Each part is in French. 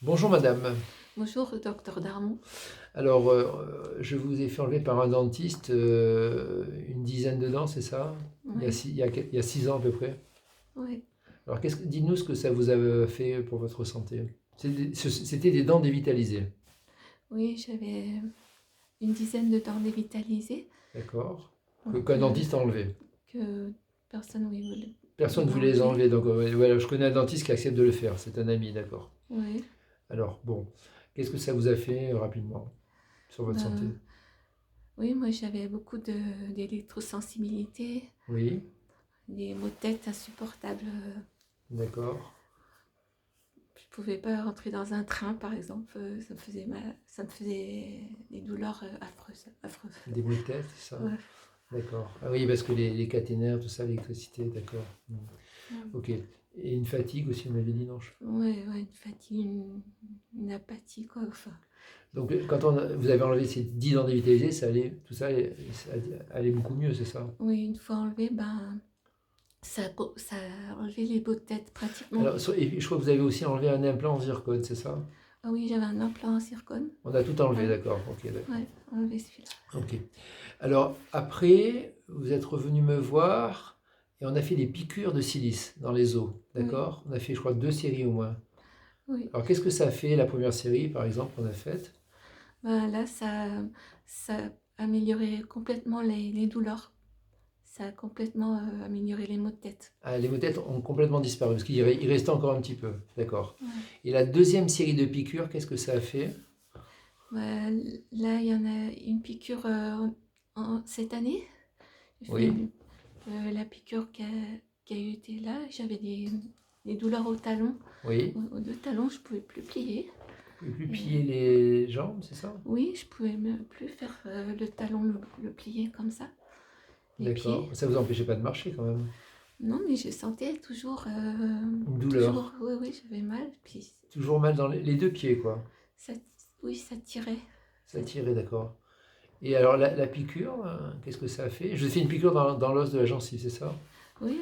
Bonjour madame. Bonjour, docteur Darmon. Alors, je vous ai fait enlever par un dentiste une dizaine de dents, c'est ça? Oui, Il y a 6 ans à peu près. oui. Alors, dites-nous ce que ça vous a fait pour votre santé. C'était des dents dévitalisées, Oui, j'avais une dizaine de dents dévitalisées, d'accord? donc Qu'un dentiste a enlevé. que personne oui, Personne ne voulait voulait les enlever. enlever, donc voilà, je connais un dentiste qui accepte de le faire, c'est un ami, d'accord. Oui, Alors, bon, qu'est-ce que ça vous a fait rapidement sur votre santé? ben, oui, moi j'avais beaucoup d'électrosensibilité, Oui, des maux de tête insupportables. d'accord. Je pouvais pas rentrer dans un train, par exemple, ça me faisait mal, ça me faisait des douleurs affreuses, affreuses. Des maux de tête, c'est ça? Ouais, D'accord. Ah oui, parce que les caténaires, tout ça, l'électricité, d'accord. Ok. Et une fatigue aussi, on m'avait dit, non? ouais, une fatigue, une apathie, quoi. Enfin, Donc, quand vous avez enlevé ces 10 dents dévitalisées, tout ça allait beaucoup mieux, c'est ça? oui, une fois enlevé, ben, ça a enlevé les maux de tête pratiquement. Alors, et je crois que vous avez aussi enlevé un implant en zircone, c'est ça? Ah oui, j'avais un implant en zircone. On a tout enlevé, Ouais, d'accord. Ok, d'accord. ouais, enlevé celui-là. Ok. Alors, après, vous êtes revenu me voir et on a fait des piqûres de silice dans les os, Oui, d'accord? On a fait, je crois, 2 séries au moins. oui. Alors, qu'est-ce que ça fait, la première série, par exemple, qu'on a faite? Ben là, ça a amélioré complètement les douleurs. Ça a complètement amélioré les maux de tête. Ah, les maux de tête ont complètement disparu, parce il restait encore un petit peu. D'accord. Ouais. Et la deuxième série de piqûres, qu'est-ce que ça a fait? Ben, là, il y en a une piqûre cette année. J'ai fait Oui, la piqûre qui a eu été là. J'avais des douleurs au talon. oui. Aux deux talons, je ne pouvais plus plier. Vous ne pouvez plus Et, plier les jambes, c'est ça? oui, je pouvais même plus faire le talon, le plier comme ça. Les pieds. D'accord. Ça vous empêchait pas de marcher quand même? Non, mais je sentais toujours, Une toujours, douleur. oui, oui, j'avais mal. Puis Toujours mal dans les deux pieds, quoi. ça, oui, ça tirait. Ça Ça- tirait, d'accord. Et alors la piqûre, qu'est-ce que ça a fait? Je vous ai fait une piqûre dans l'os de la gencive, c'est ça? oui,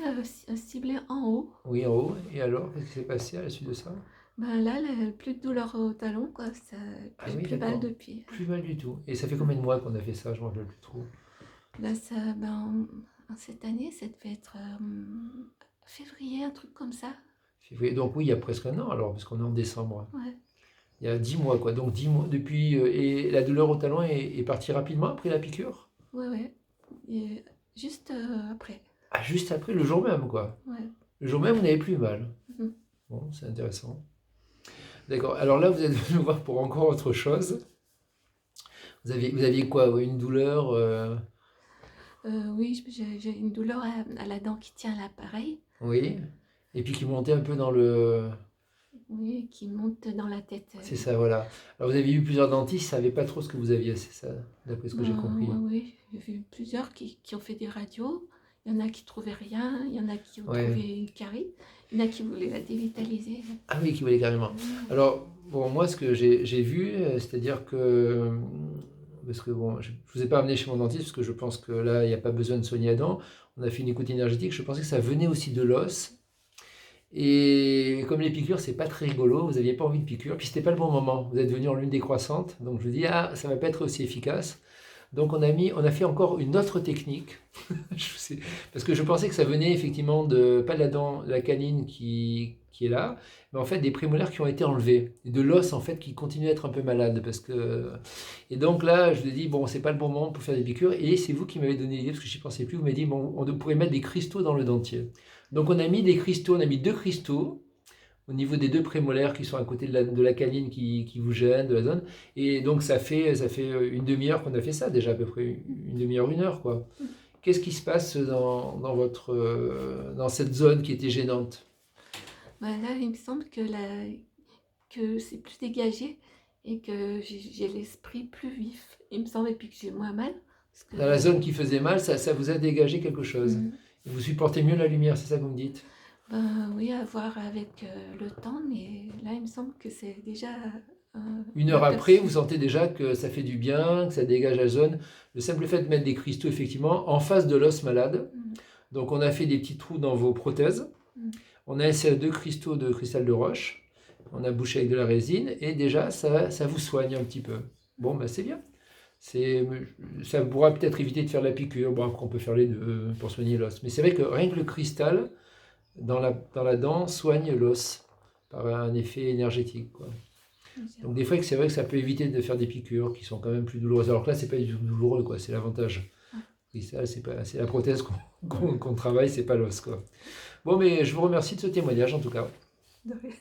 ciblé en haut. Oui, en haut. Et alors, qu'est-ce qui s'est passé à la suite de ça? Ben là, plus de douleur au talon, quoi. Ça, Ah oui, plus mal d'accord. de pied. Plus mal du tout. Et ça fait combien de mois qu'on a fait ça? Je ne me rappelle plus trop. Ben ça, cette année, ça devait être février, un truc comme ça. Février. Donc oui, il y a presque un an alors, parce qu'on est en décembre. Ouais, Il y a 10 mois, quoi. Donc 10 mois depuis. Et la douleur au talon est partie rapidement après la piqûre? ouais, ouais. Et juste après. Ah, juste après, le jour même, quoi. Ouais. Le jour même, vous n'avez plus mal. Mhm. Bon, c'est intéressant. D'accord. Alors là, vous êtes venu me voir pour encore autre chose. Vous aviez quoi? Ouais, une douleur Oui, j'ai une douleur à la dent qui tient l'appareil. oui. Et puis qui montait un peu dans le. Oui, qui monte dans la tête. C'est ça, voilà. Alors vous avez eu plusieurs dentistes, ils ne savaient pas trop ce que vous aviez, c'est ça, d'après ce que j'ai Ben, compris. ouais, oui, j'ai vu plusieurs qui ont fait des radios. Il y en a qui trouvaient rien, il y en a qui ont Ouais. trouvé une carie, il y en a qui voulaient la dévitaliser. Ah oui, qui voulait carrément. Alors, bon, moi, ce que j'ai vu, c'est-à-dire que, parce que bon, je ne vous ai pas amené chez mon dentiste, parce que je pense que là, il n'y a pas besoin de soigner la dent. On a fait une écoute énergétique, je pensais que ça venait aussi de l'os. Et comme les piqûres, c'est pas très rigolo, vous n'aviez pas envie de piqûres, puis c'était pas le bon moment. Vous êtes venu en lune décroissante, donc je me dis, ah, ça va pas être aussi efficace. Donc on a fait encore une autre technique, parce que je pensais que ça venait effectivement pas de la dent, de la canine qui est là, mais en fait des prémolaires qui ont été enlevés, et de l'os en fait qui continue à être un peu malade, et donc là je me dis bon c'est pas le bon moment pour faire des piqûres, et c'est vous qui m'avez donné l'idée parce que j'y pensais plus, vous m'avez dit bon on pourrait mettre des cristaux dans le dentier. Donc on a mis des cristaux, on a mis 2 cristaux au niveau des 2 prémolaires qui sont à côté de la canine qui vous gêne, de la zone. Et donc ça fait une demi-heure qu'on a fait ça, déjà à peu près une demi-heure, 1 heure, quoi. Qu'est-ce qui se passe dans cette zone qui était gênante? Ben là, il me semble que c'est plus dégagé et que j'ai l'esprit plus vif. Il me semble, et puis que j'ai moins mal. Parce que, Dans la zone qui faisait mal, ça vous a dégagé quelque chose. mm, Vous supportez mieux la lumière, c'est ça que vous me dites? ben oui, à voir avec le temps, mais là, il me semble que c'est déjà 1 heure après, aperçu. vous sentez déjà que ça fait du bien, que ça dégage la zone. Le simple fait de mettre des cristaux, effectivement, en face de l'os malade. Mm, Donc on a fait des petits trous dans vos prothèses. mm, On a inséré 2 cristaux de cristal de roche. on a bouché avec de la résine, et déjà, ça vous soigne un petit peu. Bon, ben c'est bien. Ça pourra peut-être éviter de faire la piqûre. Bon, après, on peut faire les deux pour soigner l'os. Mais c'est vrai que rien que le cristal, dans la dent, soigne l'os par un effet énergétique, quoi. Donc des fois, c'est vrai que ça peut éviter de faire des piqûres qui sont quand même plus douloureuses. Alors que là, c'est pas du tout douloureux, quoi. C'est l'avantage. Le cristal, c'est la prothèse qu'on travaille, c'est pas l'os, quoi. Bon, mais je vous remercie de ce témoignage, en tout cas. De rien.